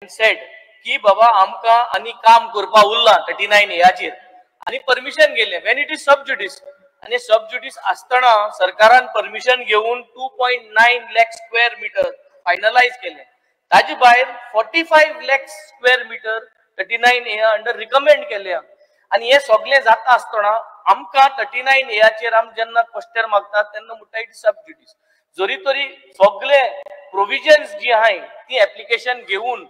Sed की बाबा आमकां आनी काम करपा उरला 39 एयाचेर आनी परमिशन गेले वेन इट इज सब जुडिस आनी सब जुडिस आसतना सरकारान परमिशन घेवन 2.9 लाख स्क्वेअर मीटर फायनलाइज केले ताजे भायर 45 लाख स्क्वेअर मीटर 39 एया अंडर रिकमेंड केले आनी हे सगळे जाता आसतना आमकां 39 एयाचेर आम जेन्ना क्वेश्चन मागतात तेन्ना म्हणटा इट सब जुडिस जरी तरी सगळे प्रोविजन्स जी आहाय ती एप्लिकेशन घेवन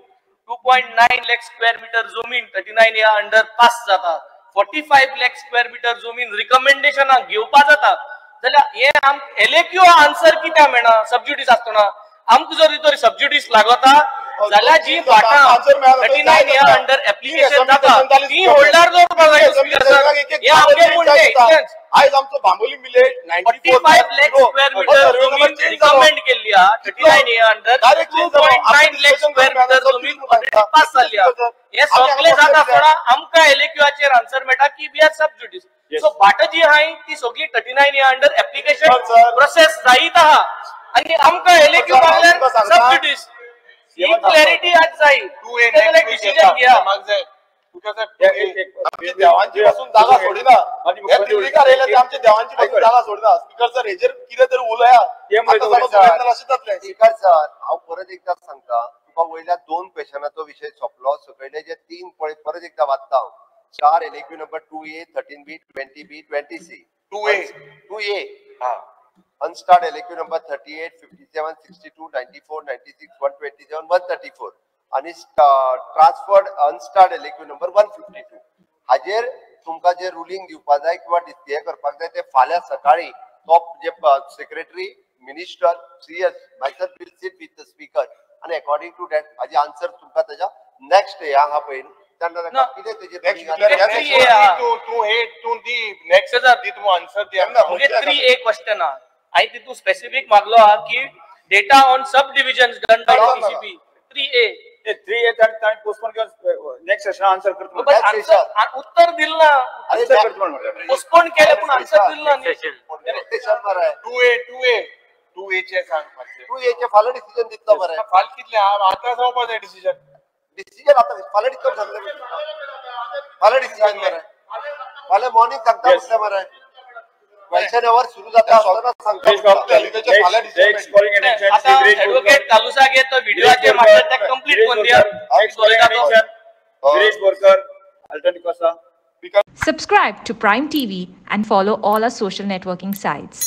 2.9 लाख स्क्वेअर मीटर जमीन 39 एया अंडर पास जाता 45 लाख स्क्वेअर मीटर जमीन रिकमेंडेशन घेवपा जाता जाल्यार हे आम एलेक्यू आन्सर कित्याक मेळना सबज्युडिस आसतना आमकां जरी तरी सबज्युडिस लागता जाल्यार जी बाटा 39 एया अंडर एप्लिकेशन जाता ती होल्डर दवरपा जाय स्पीकर सर हे आमचे म्हणणे आयज आमचो Bambolim village 45 lakh square metre जमीन रिकमेंड केल्ली 39 एया अंडर 2.9 लाख स्क्वेअर मीटर जमीन ऑलरेडी पास जाल्ली हे सगळे जाता आसतना आमकां एलेक्यूआचेर आन्सर मेळटा की वी आर सबज्युडिस सो बाटा जी आहाय ती सगळी 39 एया अंडर एप्लिकेशन प्रोसेस जायत आहा आनी आमकां एलेक्यू मागल्यार सबज्युडिस ही क्लॅरिटी आज जाय तू एक डिसिजन घ्या आमची देवांची पासून जागा सोडिना हे क्रिटिकल आयले ते आमची देवांची पासून जागा सोडिना स्पीकर सर हेजेर कितें तरी उलया अशें जातलें स्पीकर सर हांव परत एकदा सांगता तुका वयल्या 2 क्वेश्चनाचो विषय सोंपलो सकयले जे 3 पळय परत एकदा वाचता हांव 4 एलेक्यू number 2A 13B 20B 20C 2A हां unstarred LAQ number 38 57 62 94 96 127 134 आणि ट्रान्सफर्ड unstarred LAQ number 152 हाजेर तुमका जे रुलिंग दिवपा जाय किंवा डिस्प्ले करपाक जाय ते फाल्यां सकाळी टॉप जे secretary minister CS myself will sit with the speaker and according to that हाजे आन्सर तुमका त्याच्या नेक्स्ट या हा पळय त्यांना किती त्याचे तू दी नेक्स्ट दी तू आन्सर दे म्हणजे 3A क्वेश्चन आई तितू स्पेसिफिक मागलो हा की data on sub divisions done by DCP 3A 3A ताण पोस्टपोन कर नेक्स्ट सेशन आन्सर करतो बट आन्सर उत्तर दिल ना आन्सर करतो म्हणून पोस्टपोन केले पण आन्सर दिल ना सेशन मरे 2A चे सांग मातशे 2A चे फाल डिसिजन दितलो मरे फाल कितले आता जावपा जाय डिसिजन आता फाल डिस्कस झाले फाल डिसिजन मरे फाल मॉर्निंग सांगता म्हटले मरे क्वेश्चन आवर सुरू जाता असताना सांगता आता ॲडव्होकेट तालुसागे तो व्हिडिओचे मास्टर टॅग कंप्लीट कोण दिया गिरीश बोरकर अल्टरनेटिव कसा Subscribe to Prime TV and follow all our social networking sites.